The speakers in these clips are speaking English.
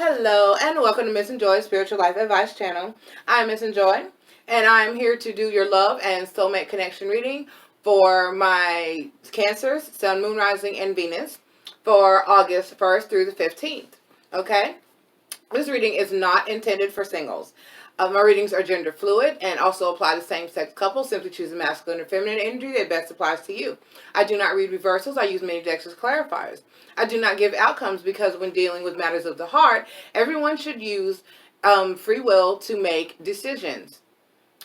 Hello and welcome to MissNJoy Spiritual Life Advice Channel. I'm MissNJoy and I'm here to do your love and soulmate connection reading for my Cancers, Sun, Moon, Rising, and Venus for August 1st through the 15th. Okay? This reading is not intended for singles. My readings are gender fluid and also apply to same-sex couples. Simply choose a masculine or feminine energy that best applies to you. I do not read reversals. I use many decks as clarifiers. I do not give outcomes because when dealing with matters of the heart, everyone should use free will to make decisions.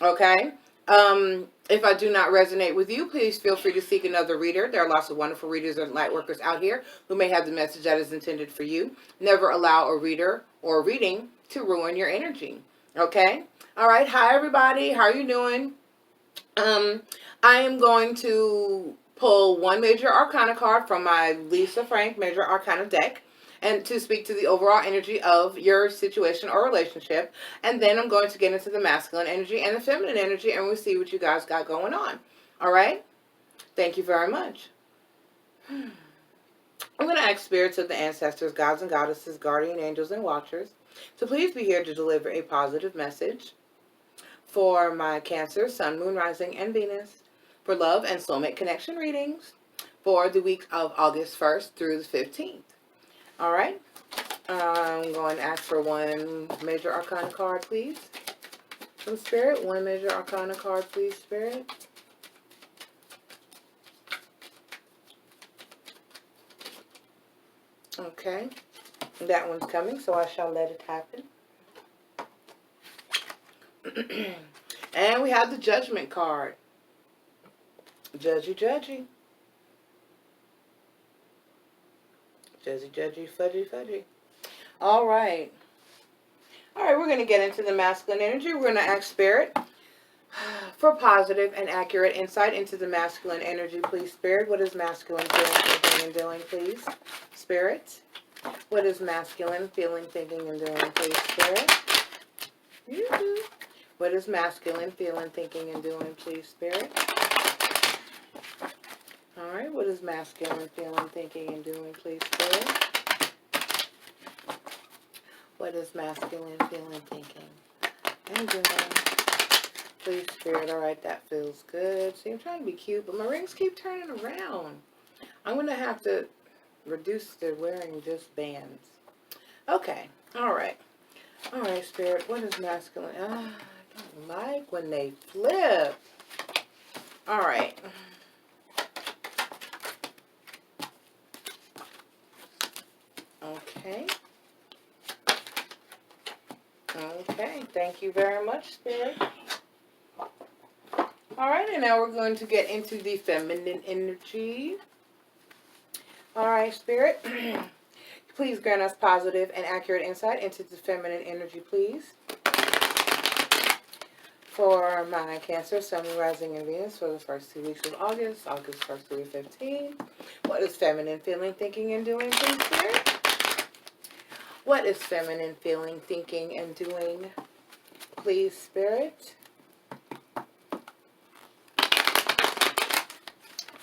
Okay? If I do not resonate with you, please feel free to seek another reader. There are lots of wonderful readers and light workers out here who may have the message that is intended for you. Never allow a reader or a reading to ruin your energy. Okay? All right. Hi, everybody. How are you doing? I am going to pull one major arcana card from my Lisa Frank major arcana deck and to speak to the overall energy of your situation or relationship. And then I'm going to get into the masculine energy and the feminine energy, and we'll see what you guys got going on. All right? Thank you very much. I'm going to ask spirits of the ancestors, gods and goddesses, guardian angels, and watchers to please be here to deliver a positive message for my Cancer, Sun, Moon, Rising, and Venus, for love and soulmate connection readings for the week of August 1st through the 15th. All right. I'm going to ask for one major arcana card, please. From Spirit, one major arcana card, please, Spirit. Okay. That one's coming, so I shall let it happen. And we have the Judgment card. Judgy, judgy. Judgy, judgy, fudgy, fudgy. All right. All right, we're going to get into the masculine energy. We're going to ask Spirit for positive and accurate insight into the masculine energy, please, Spirit. What is masculine feeling, thinking, and doing, please, Spirit? What is masculine feeling, thinking, and doing, please, Spirit? What is masculine feeling, thinking, and doing, please, Spirit? All right, what is masculine feeling, thinking, and doing, please, Spirit? What is masculine feeling, thinking, and doing, please, Spirit? All right, that feels good. See, I'm trying to be cute, but my rings keep turning around. I'm going to have to reduce the wearing just bands. Okay, all right. All right, Spirit, what is masculine? I don't like when they flip. All right. Okay. Okay, thank you very much, Spirit. All right, and now we're going to get into the feminine energy. All right, Spirit. Please grant us positive and accurate insight into the feminine energy, please. For my Cancer, Sun, Rising, and Venus for the first 2 weeks of August, August 1st through the 15th. What is feminine feeling, thinking, and doing, please, Spirit? What is feminine feeling, thinking, and doing, please, Spirit?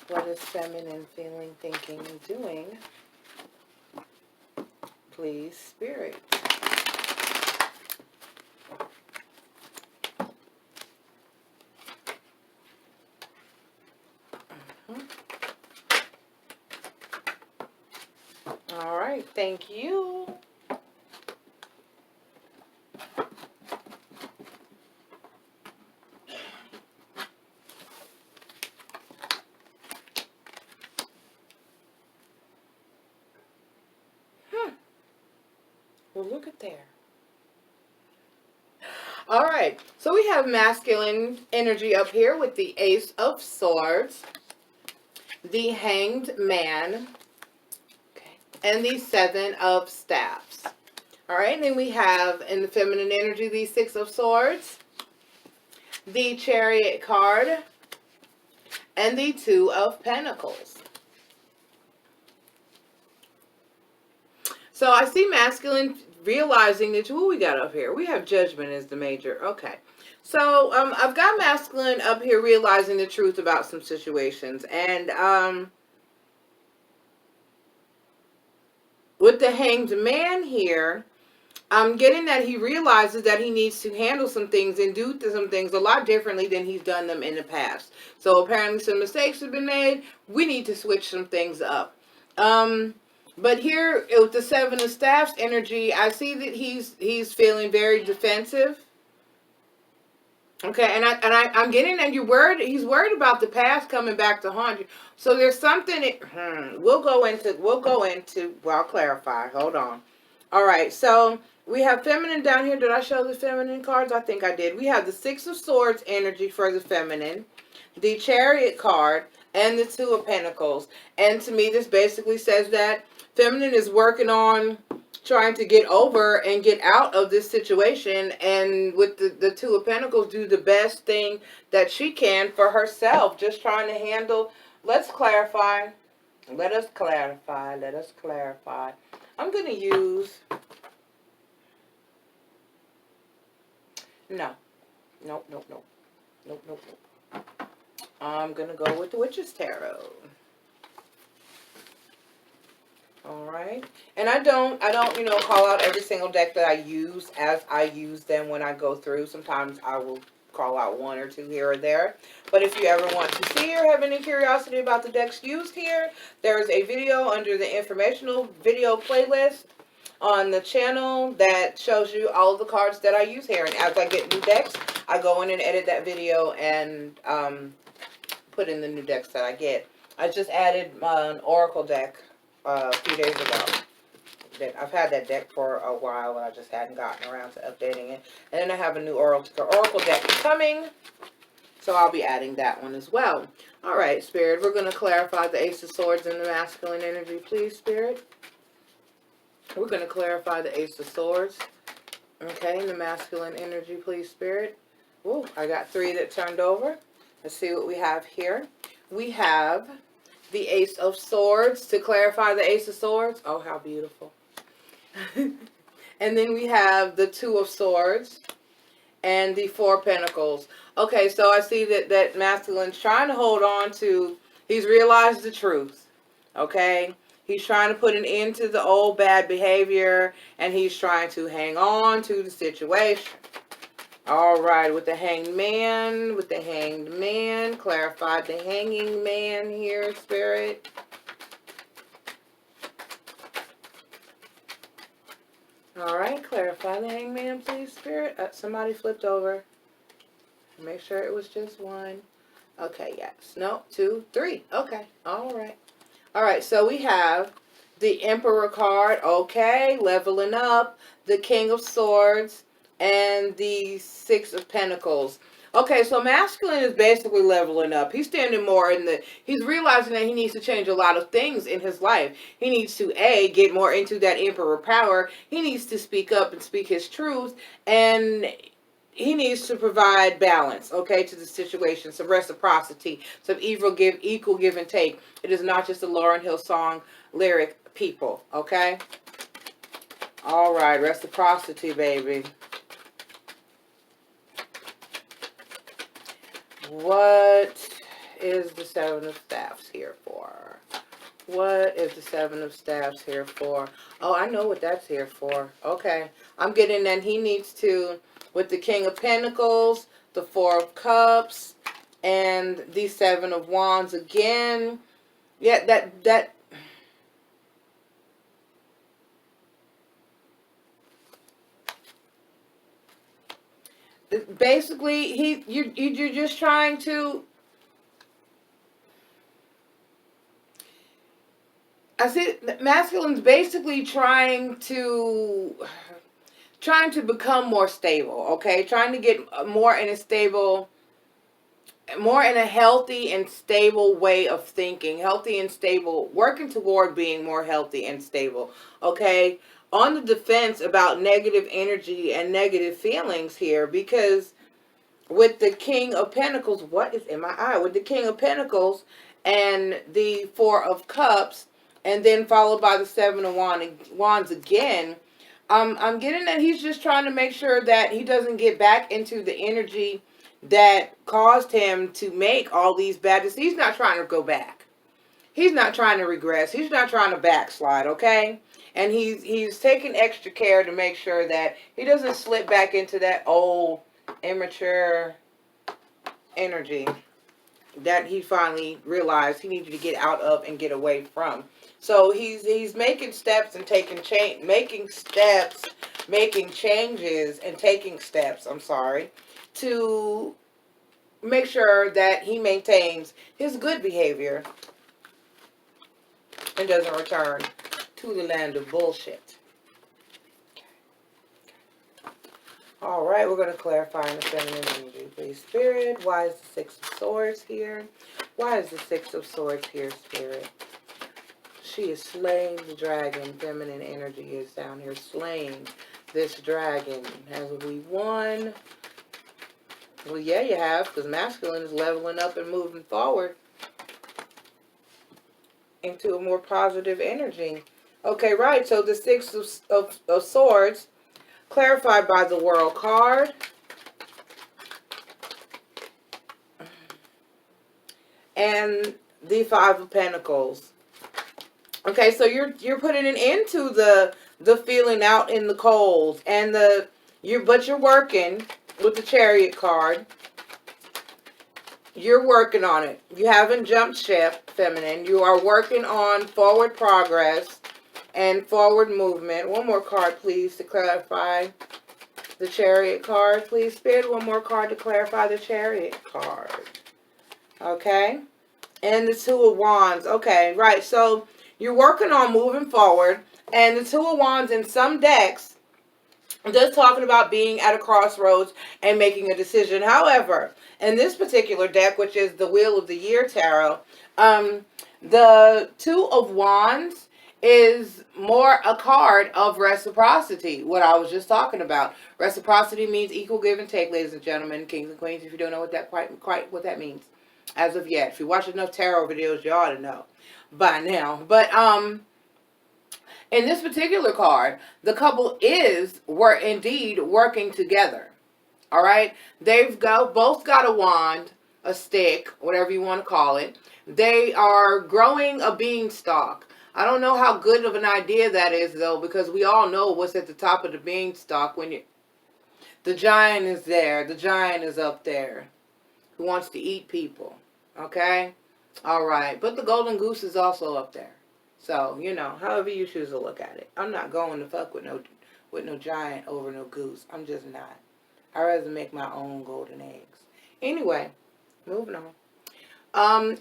What is feminine feeling, thinking, and doing, please, Spirit? All right, thank you. Well, look at there. All right, so we have masculine energy up here with the Ace of Swords, the Hanged Man, okay, and the Seven of Staffs. All right, and then we have in the feminine energy the Six of Swords, the Chariot card, and the Two of Pentacles. So I see masculine realizing that, what we got up here? We have Judgment as the major. Okay. So I've got masculine up here realizing the truth about some situations. And with the Hanged Man here, I'm getting that he realizes that he needs to handle some things and do some things a lot differently than he's done them in the past. So apparently some mistakes have been made. We need to switch some things up. But here with the Seven of Staffs energy, I see that he's feeling very defensive. Okay, I'm getting that you're worried. He's worried about the past coming back to haunt you. So there's something. We'll go into. Well, I'll clarify. Hold on. All right. So we have feminine down here. Did I show the feminine cards? I think I did. We have the Six of Swords energy for the feminine, the Chariot card, and the Two of Pentacles. And to me, this basically says that feminine is working on trying to get over and get out of this situation, and with the Two of Pentacles, do the best thing that she can for herself, just trying to handle. Let's clarify. Let us clarify. Let us clarify. I'm going to use... No. Nope, nope, nope. Nope, nope, nope. I'm going to go with the Witch's Tarot. All right. And I don't, call out every single deck that I use as I use them when I go through. Sometimes I will call out one or two here or there. But if you ever want to see or have any curiosity about the decks used here, there is a video under the informational video playlist on the channel that shows you all of the cards that I use here. And as I get new decks, I go in and edit that video and put in the new decks that I get. I just added an Oracle deck a few days ago. I've had that deck for a while, and I just hadn't gotten around to updating it. And then I have a new Oracle deck coming, so I'll be adding that one as well. All right, Spirit, we're going to clarify the Ace of Swords and the masculine energy, please, Spirit. We're going to clarify the Ace of Swords. Okay, and the masculine energy, please, Spirit. Ooh, I got 3 that turned over. Let's see what we have here. We have the Ace of Swords to clarify the Ace of Swords. Oh, how beautiful. And then we have the Two of Swords and the Four of Pentacles. Okay, so I see that masculine's trying to hold on to, he's realized the truth. Okay, he's trying to put an end to the old bad behavior, and he's trying to hang on to the situation. All right, with the Hanged Man, clarified the Hanging Man here, Spirit. All right, clarify the Hanged Man, please, Spirit. Somebody flipped over. Make sure it was just 1. Okay, yes. No, 2, 3. Okay, all right. All right, so we have the Emperor card. Okay, leveling up. The King of Swords. And the Six of Pentacles. Okay, so masculine is basically leveling up. He's standing more in the... He's realizing that he needs to change a lot of things in his life. He needs to, A, get more into that Emperor power. He needs to speak up and speak his truth. And he needs to provide balance, okay, to the situation. Some reciprocity. Some equal give and take. It is not just a Lauryn Hill song lyric, people, okay? All right, reciprocity, baby. What is the Seven of Staffs here for? What is the Seven of Staffs here for? Oh, I know what that's here for. Okay. I'm getting that he needs to, with the King of Pentacles, the Four of Cups, and the Seven of Wands again. Yeah, that basically, you're just trying to... I see masculine's basically trying to become more stable, okay? Trying to get more in a healthy and stable way of thinking. Healthy and stable, working toward being more healthy and stable, okay? On the defense about negative energy and negative feelings here, because with the King of Pentacles, what is in my eye? With the King of Pentacles and the Four of Cups, and then followed by the Seven of Wands again, I'm getting that he's just trying to make sure that he doesn't get back into the energy that caused him to make all these bad decisions. He's not trying to go back. he's not trying to regress. He's not trying to backslide, okay? And he's taking extra care to make sure that he doesn't slip back into that old, immature energy that he finally realized he needed to get out of and get away from. So he's making steps and making changes and taking steps, I'm sorry, to make sure that he maintains his good behavior and doesn't return to the land of bullshit. All right, we're going to clarify in the feminine energy, please, Spirit. Why is the Six of Swords here? Why is the Six of Swords here, Spirit? She is slaying the dragon. Feminine energy is down here slaying this dragon. Have we won? Well, yeah, you have, because masculine is leveling up and moving forward into a more positive energy. Okay, right. So the Six of Swords, clarified by the World card. And the Five of Pentacles. Okay, so you're putting an end to the feeling out in the cold, and but you're working with the Chariot card. You're working on it. You haven't jumped ship, feminine. You are working on forward progress and forward movement. One more card, please, to clarify the Chariot card. Please, Spirit, one more card to clarify the Chariot card. Okay? And the Two of Wands. Okay, right. So you're working on moving forward. And the Two of Wands in some decks, just talking about being at a crossroads and making a decision. However, in this particular deck, which is the Wheel of the Year Tarot, the Two of Wands is more a card of reciprocity, what I was just talking about. Reciprocity means equal give and take, ladies and gentlemen, kings and queens, if you don't know what that quite what that means as of yet. If you watch enough tarot videos, you ought to know by now. But in this particular card, the couple were indeed working together. All right? They've both got a wand, a stick, whatever you want to call it. They are growing a beanstalk. I don't know how good of an idea that is, though, because we all know what's at the top of the beanstalk. The giant is there. The giant is up there who wants to eat people. Okay? All right. But the golden goose is also up there. So, you know, however you choose to look at it. I'm not going to fuck with no giant over no goose. I'm just not. I'd rather make my own golden eggs. Anyway, moving on.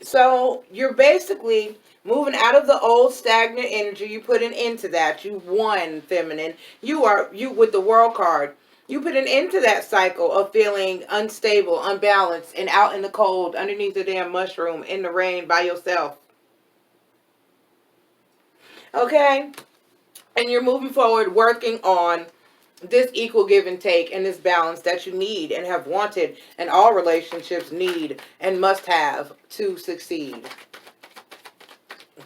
So you're basically moving out of the old stagnant energy. You put an end to that. You won, feminine. You with the World card. You put an end to that cycle of feeling unstable, unbalanced, and out in the cold, underneath the damn mushroom, in the rain, by yourself. Okay? And you're moving forward, working on this equal give and take and this balance that you need and have wanted, and all relationships need and must have to succeed.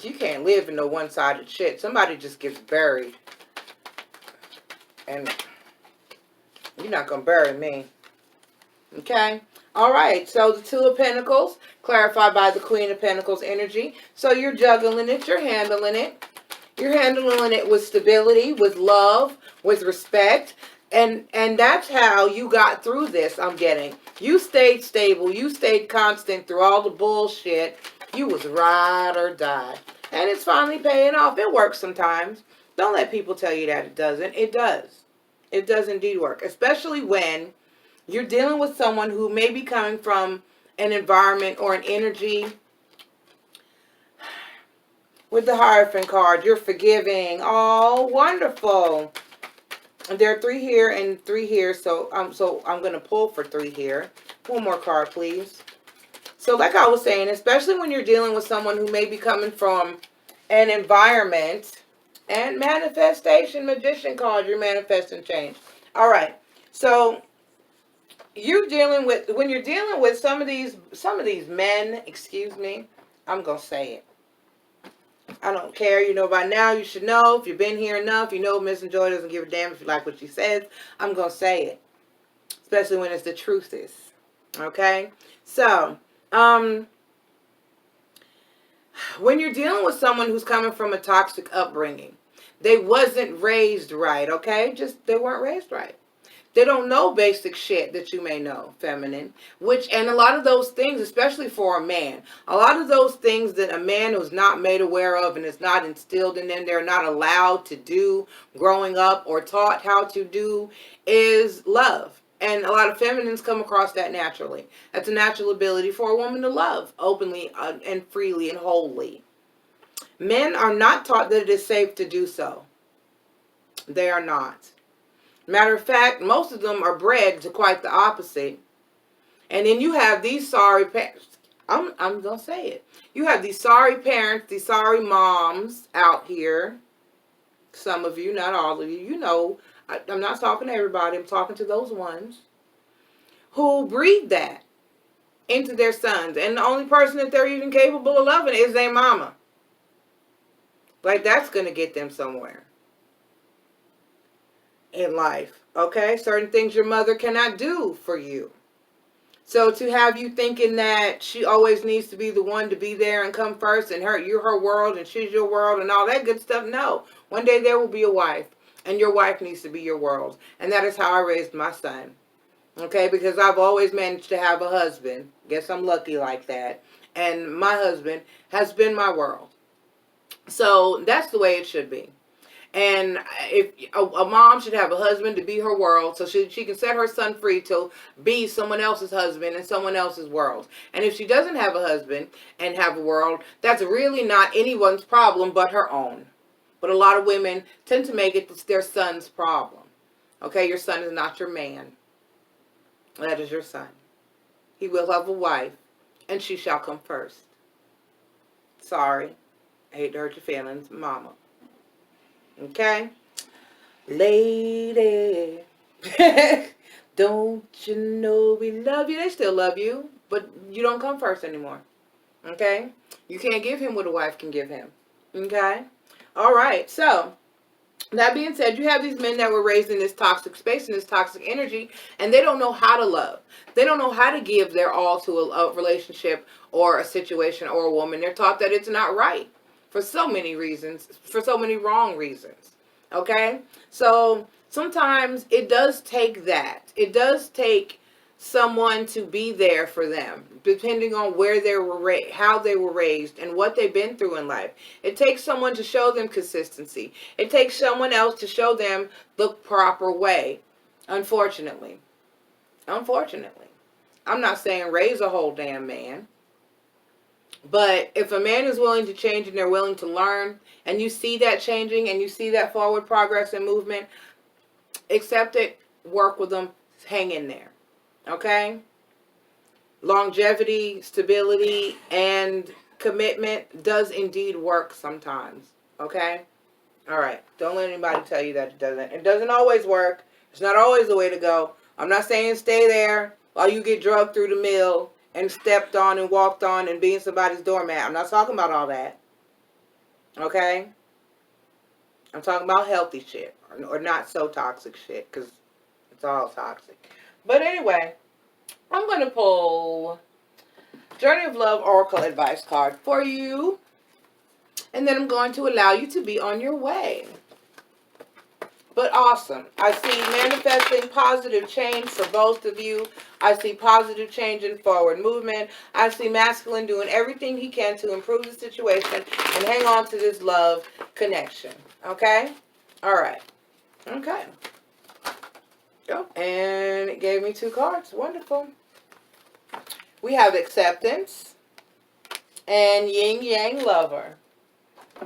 You can't live in no one-sided shit. Somebody just gets buried. And you're not going to bury me. Okay? All right. So the Two of Pentacles, clarified by the Queen of Pentacles energy. So you're juggling it. You're handling it. You're handling it with stability, with love, with respect. And that's how you got through this, I'm getting. You stayed stable. You stayed constant through all the bullshit. You was ride or die. And it's finally paying off. It works sometimes. Don't let people tell you that it doesn't. It does. It does indeed work. Especially when you're dealing with someone who may be coming from an environment or an energy. With the Hierophant card, you're forgiving. Oh, wonderful. There are 3 here and 3 here, so I'm going to pull for 3 here. One more card, please. So like I was saying, especially when you're dealing with someone who may be coming from an environment, and manifestation, Magician card, you're manifesting change. All right. So when you're dealing with some of these men, excuse me, I'm going to say it. I don't care. You know by now. You should know. If you've been here enough, you know Miss Joy doesn't give a damn if you like what she says. I'm going to say it. Especially when it's the truth is. Okay? So, When you're dealing with someone who's coming from a toxic upbringing, they wasn't raised right, okay? Just they weren't raised right. They don't know basic shit that you may know, feminine. And a lot of those things, especially for a man, a lot of those things that a man who's not made aware of and is not instilled in them, they're not allowed to do growing up or taught how to do, is love. And a lot of feminines come across that naturally. That's a natural ability for a woman to love openly and freely and wholly. Men are not taught that it is safe to do so. They are not. Matter of fact, most of them are bred to quite the opposite. And then you have these sorry parents. I'm going to say it. You have these sorry parents, these sorry moms out here. Some of you, not all of you. You know, I'm not talking to everybody. I'm talking to those ones who breed that into their sons. And the only person that they're even capable of loving is their mama. Like, that's going to get them somewhere in life, okay? Certain things your mother cannot do for you. So to have you thinking that she always needs to be the one to be there and come first and you're her world and she's your world and all that good stuff, no. One day there will be a wife and your wife needs to be your world. And that is how I raised my son, okay? Because I've always managed to have a husband. Guess I'm lucky like that. And my husband has been my world. So that's the way it should be. And if a mom should have a husband to be her world, so she can set her son free to be someone else's husband in someone else's world. And if she doesn't have a husband and have a world, that's really not anyone's problem but her own. But a lot of women tend to make it their son's problem. Okay, your son is not your man. That is your son. He will have a wife, and she shall come first. Sorry. I hate to hurt your feelings, mama. Okay? Lady, don't you know we love you? They still love you, but you don't come first anymore. Okay? You can't give him what a wife can give him. Okay? All right. So, that being said, you have these men that were raised in this toxic space, in this toxic energy, and they don't know how to love. They don't know how to give their all to a relationship or a situation or a woman. They're taught that it's not right. For so many reasons, for so many wrong reasons, okay? So sometimes it does take that. It does take someone to be there for them, depending on where they were how they were raised, and what they've been through in life. It takes someone to show them consistency. It takes someone else to show them the proper way, unfortunately. Unfortunately. I'm not saying raise a whole damn man. But if a man is willing to change and they're willing to learn, and you see that changing and you see that forward progress and movement, accept it, work with them, hang in there. Okay? Longevity, stability, and commitment does indeed work sometimes. Okay? All right. Don't let anybody tell you that it doesn't. It doesn't always work. It's not always the way to go. I'm not saying stay there while you get drugged through the mill and stepped on and walked on and being somebody's doormat. I'm not talking about all that. Okay? I'm talking about healthy shit. Or not so toxic shit. Because it's all toxic. But anyway, I'm going to pull Journey of Love Oracle Advice card for you. And then I'm going to allow you to be on your way. But awesome. I see manifesting positive change for both of you. I see positive change and forward movement. I see masculine doing everything he can to improve the situation and hang on to this love connection. Okay? All right. Okay. Go. And it gave me 2 cards. Wonderful. We have acceptance and yin yang lover.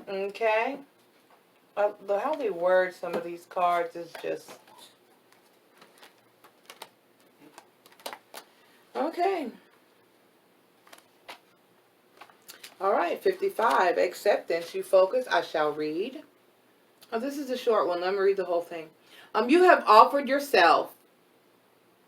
Okay? How they word some of these cards is just... Okay. All right, 55, acceptance. You focus. I shall read. Oh, this is a short one. Let me read the whole thing. You have offered yourself,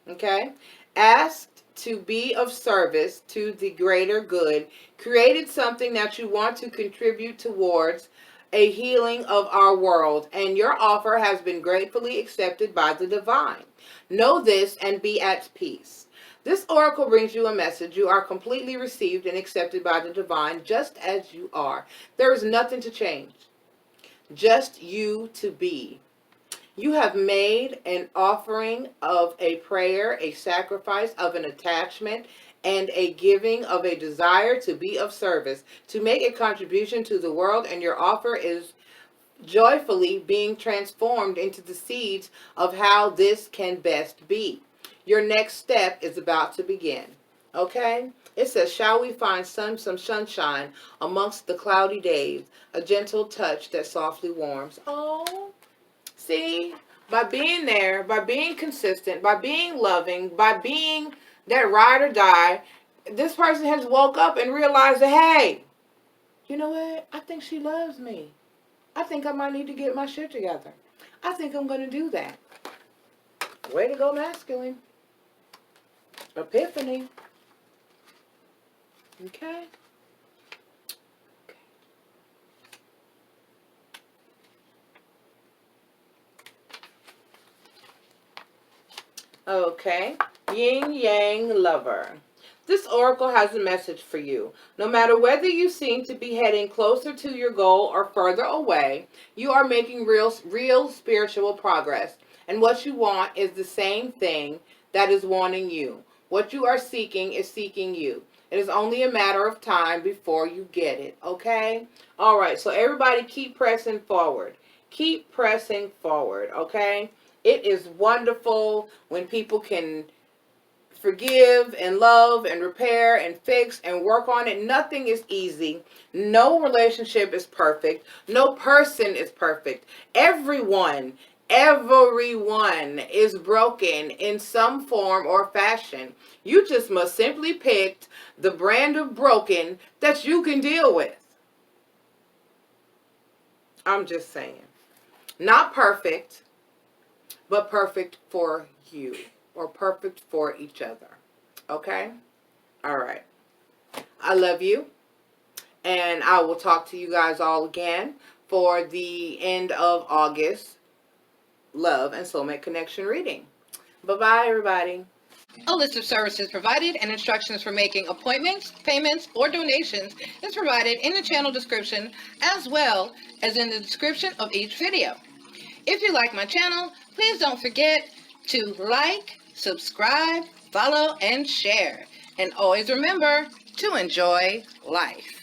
okay, asked to be of service to the greater good, created something that you want to contribute towards a healing of our world, and your offer has been gratefully accepted by the divine. Know this and be at peace. This oracle brings you a message. You are completely received and accepted by the divine just as you are. There is nothing to change, just you to be. You have made an offering of a prayer, a sacrifice of an attachment, and a giving of a desire to be of service, to make a contribution to the world, and your offer is joyfully being transformed into the seeds of how this can best be. Your next step is about to begin. Okay? It says, shall we find some sunshine amongst the cloudy days, a gentle touch that softly warms. Oh, see, by being there, by being consistent, by being loving, by being that ride or die, this person has woke up and realized that, hey, you know what? I think she loves me. I think I might need to get my shit together. I think I'm going to do that. Way to go, masculine. Epiphany. Okay. Okay. Yin Yang Lover. This oracle has a message for you. No matter whether you seem to be heading closer to your goal or further away, you are making real spiritual progress. And what you want is the same thing that is wanting you. What you are seeking is seeking you. It is only a matter of time before you get it. Okay? All right. So everybody keep pressing forward. Keep pressing forward. Okay? It is wonderful when people can forgive and love and repair and fix and work on it. Nothing is easy. No relationship is perfect. No person is perfect. Everyone is broken in some form or fashion. You just must simply pick the brand of broken that you can deal with. I'm just saying. Not perfect, but perfect for you. Or perfect for each other. Okay? All right. I love you. And I will talk to you guys all again for the end of August Love and Soulmate Connection reading. Bye-bye, everybody. A list of services provided and instructions for making appointments, payments, or donations is provided in the channel description as well as in the description of each video. If you like my channel, please don't forget to like, subscribe, follow, and share. And always remember to enjoy life.